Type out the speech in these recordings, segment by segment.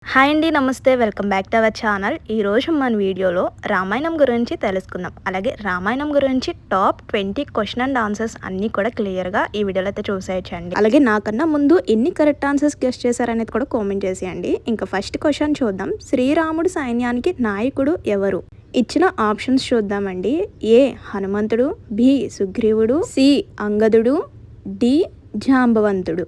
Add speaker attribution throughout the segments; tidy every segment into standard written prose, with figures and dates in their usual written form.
Speaker 1: Hi అండి. నమస్తే. Welcome back to our channel. ఈరోజు మన వీడియోలో రామాయణం గురించి తెలుసుకుందాం. అలాగే రామాయణం గురించి టాప్ 20 క్వశ్చన్ అండ్ ఆన్సర్స్ అన్నీ కూడా క్లియర్గా ఈ వీడియోలో అయితే చూసేయచ్చండి. అలాగే నాకన్నా ముందు ఎన్ని కరెక్ట్ ఆన్సర్స్ గెస్ట్ చేశారనేది కూడా కామెంట్ చేసేయండి. ఇంకా ఫస్ట్ క్వశ్చన్ చూద్దాం. శ్రీరాముడు సైన్యానికి నాయకుడు ఎవరు? ఇచ్చిన ఆప్షన్స్ చూద్దామండి. ఏ హనుమంతుడు, బి సుగ్రీవుడు, సి అంగదుడు, డి జాంబవంతుడు.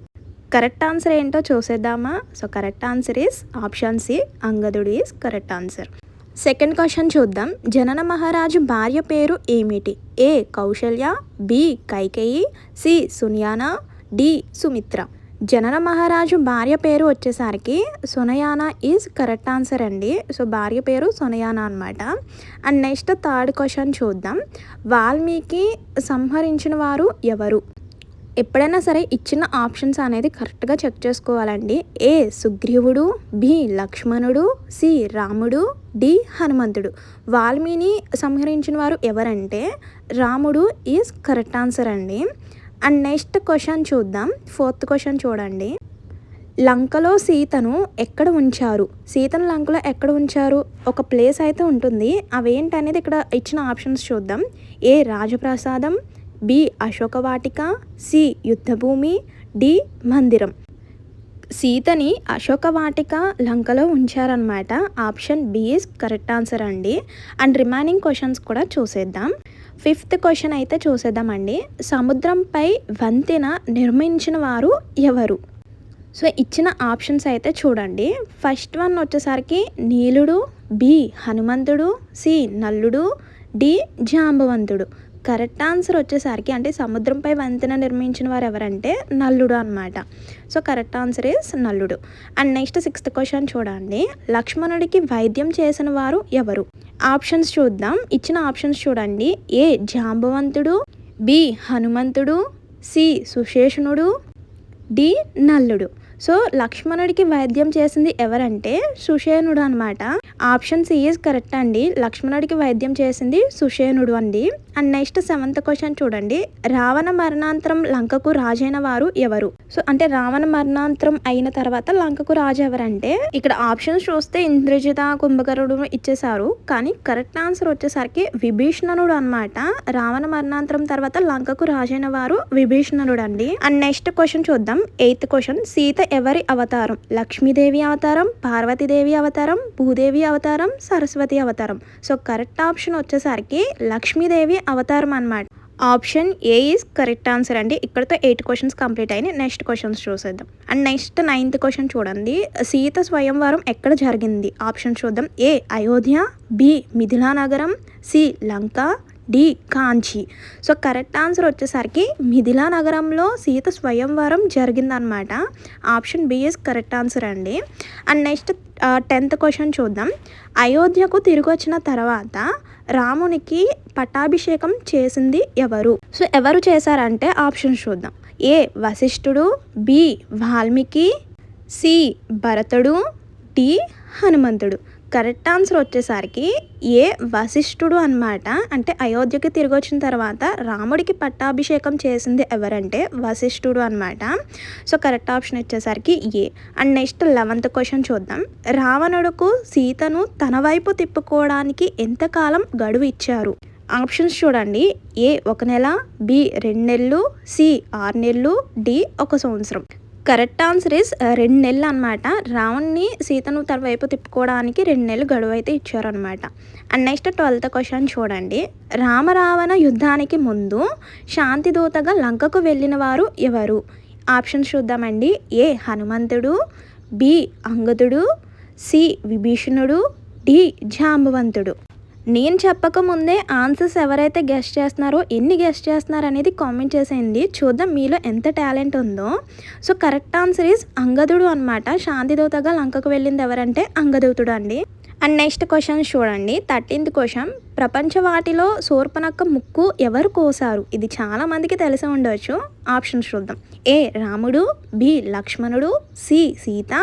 Speaker 1: కరెక్ట్ ఆన్సర్ ఏంటో చూసేద్దామా? So correct answer is option C, అంగదుడు is correct answer. Second question చూద్దాం. జనన మహారాజు భార్య పేరు ఏమిటి? A Kausalya, B Kaikeyi, C Sunayana, D Sumitra. జనన మహారాజు భార్య పేరు వచ్చేసరికి సునయానా ఈజ్ కరెక్ట్ ఆన్సర్ అండి. సో భార్య పేరు సునయానా అనమాట. అండ్ నెక్స్ట్ థర్డ్ క్వశ్చన్ చూద్దాం. వాల్మీకి సంహరించిన వారు ఎవరు? ఎప్పుడైనా సరే ఇచ్చిన ఆప్షన్స్ అనేది కరెక్ట్గా చెక్ చేసుకోవాలండి. ఏ సుగ్రీవుడు, బి లక్ష్మణుడు, సి రాముడు, డి హనుమంతుడు. వాల్మీని సంహరించిన వారు ఎవరంటే రాముడు ఈజ్ కరెక్ట్ ఆన్సర్ అండి. అండ్ నెక్స్ట్ క్వశ్చన్ చూద్దాం. ఫోర్త్ క్వశ్చన్ చూడండి. లంకలో సీతను ఎక్కడ ఉంచారు? సీతను లంకలో ఎక్కడ ఉంచారు? ఒక ప్లేస్ అయితే ఉంటుంది. అవేంటనేది ఇక్కడ ఇచ్చిన ఆప్షన్స్ చూద్దాం. ఏ రాజప్రసాదం, బి అశోకవాటిక, సి యుద్ధభూమి, డి మందిరం. సీతని అశోకవాటిక లంకలో ఉంచారనమాట. Option B is correct answer అండి. అండ్ రిమైనింగ్ క్వశ్చన్స్ కూడా చూసేద్దాం. ఫిఫ్త్ క్వశ్చన్ అయితే చూసేద్దామండి. సముద్రంపై వంతెన నిర్మించిన వారు ఎవరు? సో ఇచ్చిన ఆప్షన్స్ అయితే చూడండి. ఫస్ట్ వన్ వచ్చేసరికి నీలుడు, బి హనుమంతుడు, సి నల్లుడు, డి జాంబవంతుడు. కరెక్ట్ ఆన్సర్ వచ్చేసరికి అంటే సముద్రంపై వంతెన నిర్మించిన వారు ఎవరంటే నల్లుడు అనమాట. సో కరెక్ట్ ఆన్సర్ ఈస్ నల్లుడు. అండ్ నెక్స్ట్ సిక్స్త్ క్వశ్చన్ చూడండి. లక్ష్మణుడికి వైద్యం చేసిన వారు ఎవరు? ఆప్షన్స్ చూద్దాం. ఇచ్చిన ఆప్షన్స్ చూడండి. ఏ జాంబవంతుడు, బి హనుమంతుడు, సి సుశేషణుడు, డి నల్లుడు. సో లక్ష్మణుడికి వైద్యం చేసింది ఎవరంటే సుషేణుడు అనమాట. ఆప్షన్ సి ఈజ్ కరెక్ట్ అండి. లక్ష్మణుడికి వైద్యం చేసింది సుషేణుడు అండి. అండ్ నెక్స్ట్ సెవెంత్ క్వశ్చన్ చూడండి. రావణ మరణాంతరం లంకకు రాజైన వారు ఎవరు? సో అంటే రావణ మరణాంతరం అయిన తర్వాత లంకకు రాజు ఎవరంటే ఇక్కడ ఆప్షన్స్ చూస్తే ఇంద్రజిత, కుంభకరుడు ఇచ్చేసారు. కానీ కరెక్ట్ ఆన్సర్ వచ్చేసరికి విభీషణుడు అనమాట. రావణ మరణాంతరం తర్వాత లంకకు రాజైన వారు విభీషణుడు అండి. అండ్ నెక్స్ట్ క్వశ్చన్ చూద్దాం. Eighth question. సీత ఎవరి అవతారం? లక్ష్మీదేవి అవతారం, పార్వతీదేవి అవతారం, భూదేవి అవతారం, సరస్వతి అవతారం. సో కరెక్ట్ ఆప్షన్ వచ్చేసరికి లక్ష్మీదేవి అవతారం అన్నమాట. Option A is correct answer అండి. ఇక్కడతో 8 క్వశ్చన్స్ కంప్లీట్ అయినాయి. నెక్స్ట్ క్వశ్చన్స్ చూసేద్దాం. అండ్ నెక్స్ట్ 9th క్వశ్చన్ చూడండి. సీత స్వయంవరం ఎక్కడ జరిగింది? ఆప్షన్ చూద్దాం. ఏ అయోధ్య, బి మిథిలా నగరం, C Lanka, D Kanchi. So correct answer వచ్చేసరికి మిథిలా నగరంలో సీత స్వయంవరం జరిగిందనమాట. Option B is correct answer అండి. అండ్ నెక్స్ట్ 10th క్వశ్చన్ చూద్దాం. అయోధ్యకు తిరిగి వచ్చిన తర్వాత రామునికి పట్టాభిషేకం చేసింది ఎవరు? సో ఎవరు చేశారంటే ఆప్షన్స్ చూద్దాం. ఏ వశిష్ఠుడు, బి వాల్మీకి, సి భరతుడు, డి హనుమంతుడు. కరెక్ట్ ఆన్సర్ వచ్చేసరికి ఏ వశిష్ఠుడు అనమాట. అంటే అయోధ్యకి తిరిగి వచ్చిన తర్వాత రాముడికి పట్టాభిషేకం చేసింది ఎవరంటే వశిష్ఠుడు అనమాట. సో కరెక్ట్ ఆప్షన్ వచ్చేసరికి ఏ. అండ్ నెక్స్ట్ 11th క్వశ్చన్ చూద్దాం. రావణుడుకు సీతను తన వైపు తిప్పుకోవడానికి ఎంతకాలం గడువు ఇచ్చారు? ఆప్షన్స్ చూడండి. ఏ 1 నెల, బి 2 నెలలు, సి 6 నెలలు, డి 1 సంవత్సరం. కరెక్ట్ ఆన్సర్ ఇస్ 2 నెలలు అనమాట. రావణ్ణి సీతను తన వైపు తిప్పుకోవడానికి 2 నెలలు గడువు అయితే ఇచ్చారనమాట. అండ్ నెక్స్ట్ 12th క్వశ్చన్ చూడండి. రామరావణ యుద్ధానికి ముందు శాంతిదూతగా లంకకు వెళ్ళిన వారు ఎవరు? ఆప్షన్స్ చూద్దామండి. ఏ హనుమంతుడు, బి అంగదుడు, సి విభీషణుడు, డి జాంబవంతుడు. నేను చెప్పకముందే ఆన్సర్స్ ఎవరైతే గెస్ట్ చేస్తున్నారో ఎన్ని గెస్ట్ చేస్తున్నారు అనేది కామెంట్ చేసేయండి. చూద్దాం మీలో ఎంత టాలెంట్ ఉందో. సో కరెక్ట్ ఆన్సర్ ఈజ్ అంగదుడు అనమాట. శాంతిదూతగా లంకకు వెళ్ళింది ఎవరంటే అంగదూతుడు అండి. అండ్ నెక్స్ట్ క్వశ్చన్ చూడండి. 13th question. ప్రపంచ వాటిలో శూర్పణఖ ముక్కు ఎవరు కోసారు? ఇది చాలా మందికి తెలిసి ఉండవచ్చు. ఆప్షన్స్ చూద్దాం. ఏ Ramudu, B Lakshmanudu, C Sita,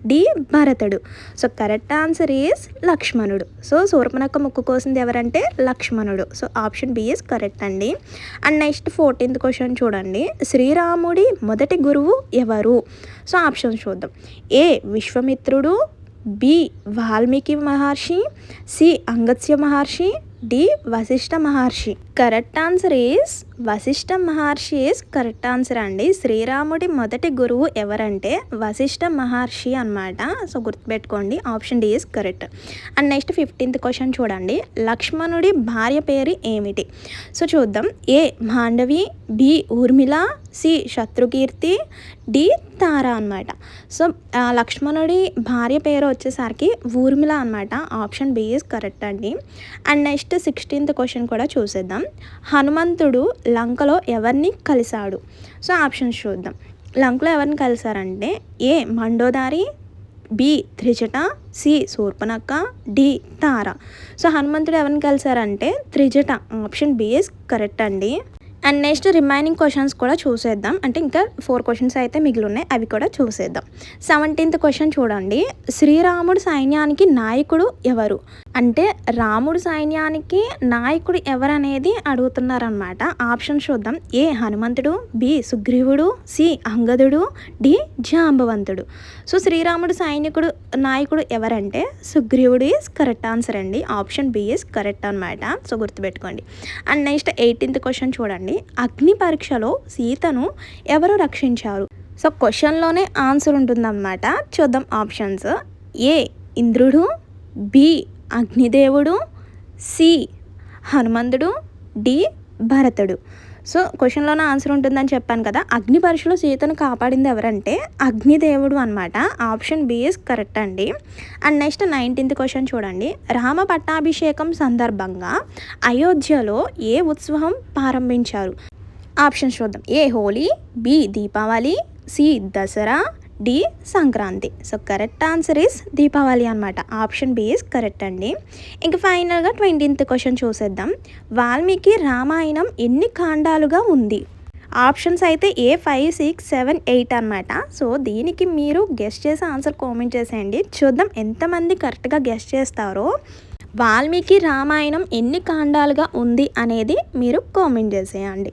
Speaker 1: D Bharatudu. So correct answer is Lakshmanudu. So Shurpanakha ముక్కు కోసింది ఎవరంటే Lakshmanudu. So option B is correct అండి. అండ్ నెక్స్ట్ 14th క్వశ్చన్ చూడండి. శ్రీరాముడి మొదటి గురువు ఎవరు? సో ఆప్షన్స్ చూద్దాం. ఏ విశ్వామిత్రుడు, B Valmiki Maharshi, C Agastya Maharshi, D Vashishtha Maharshi. Correct answer is Vashishtha Maharshi is correct answer అండి. శ్రీరాముడి మొదటి గురువు ఎవరంటే వశిష్ఠ మహర్షి అనమాట. సో గుర్తుపెట్టుకోండి, option D is correct. And next 15th question చూడండి. లక్ష్మణుడి భార్య పేరు ఏమిటి? సో చూద్దాం. A Mandavi, B Urmila, C Shatrukirti, D Tara అనమాట. సో లక్ష్మణుడి భార్య పేరు వచ్చేసరికి ఊర్మిళ అనమాట. ఆప్షన్ బి ఈస్ కరెక్ట్ అండి. అండ్ నెక్స్ట్ 16th క్వశ్చన్ కూడా చూసేద్దాం. హనుమంతుడు లంకలో ఎవరిని కలిశాడు? సో ఆప్షన్స్ చూద్దాం. లంకలో ఎవరిని కలిశారంటే A Mandodari, B Trijata, C Shurpanakha, D Tara. So హనుమంతుడు ఎవరిని కలిశారంటే Trijata. Option B is correct అండి. అండ్ నెక్స్ట్ రిమైనింగ్ క్వశ్చన్స్ కూడా చూసేద్దాం. అంటే ఇంకా 4 క్వశ్చన్స్ అయితే మిగిలి ఉన్నాయి, అవి కూడా చూసేద్దాం. 17th క్వశ్చన్ చూడండి. శ్రీరాముడు సైన్యానికి నాయకుడు ఎవరు? అంటే రాముడు సైన్యానికి నాయకుడు ఎవరనేది అడుగుతున్నారనమాట. ఆప్షన్ చూద్దాం. ఏ హనుమంతుడు, బి సుగ్రీవుడు, సి అంగదుడు, డి జాంబవంతుడు. సో శ్రీరాముడు సైనికుడు నాయకుడు ఎవరంటే సుగ్రీవుడు ఈజ్ కరెక్ట్ ఆన్సర్ అండి. ఆప్షన్ బి ఈజ్ కరెక్ట్ అనమాట. సో గుర్తుపెట్టుకోండి. అండ్ నెక్స్ట్ 18th క్వశ్చన్ చూడండి. అగ్ని పరీక్షలో సీతను ఎవరు రక్షించారు? సో క్వశ్చన్లోనే ఆన్సర్ ఉంటుందన్నమాట. చూద్దాం ఆప్షన్స్. ఏ ఇంద్రుడు, బి అగ్నిదేవుడు, సి హనుమంతుడు, డి భరతుడు. సో క్వశ్చన్లోనే ఆన్సర్ ఉంటుందని చెప్పాను కదా. అగ్ని పరీక్షలో సీతను కాపాడింది ఎవరంటే అగ్నిదేవుడు అనమాట. ఆప్షన్ బి ఈజ్ కరెక్ట్ అండి. అండ్ నెక్స్ట్ 19th క్వశ్చన్ చూడండి. రామ పట్టాభిషేకం సందర్భంగా అయోధ్యలో ఏ ఉత్సవం ప్రారంభించారు? ఆప్షన్స్ చూద్దాం. A Holi, B Deepavali, C Dasara, D Sankranti. So correct answer is Deepavali అనమాట. ఆప్షన్ బి ఈస్ కరెక్ట్ అండి. ఇంక ఫైనల్గా 20th క్వశ్చన్ చూసేద్దాం. వాల్మీకి రామాయణం ఎన్ని ఖండాలుగా ఉంది? ఆప్షన్స్ అయితే ఏ 5, 6, 7, 8 అనమాట. సో దీనికి మీరు గెస్ట్ చేసి ఆన్సర్ కామెంట్ చేసేయండి. చూద్దాం ఎంతమంది కరెక్ట్గా గెస్ట్ చేస్తారో. వాల్మీకి రామాయణం ఎన్ని ఖండాలుగా ఉంది అనేది మీరు కామెంట్ చేసేయండి.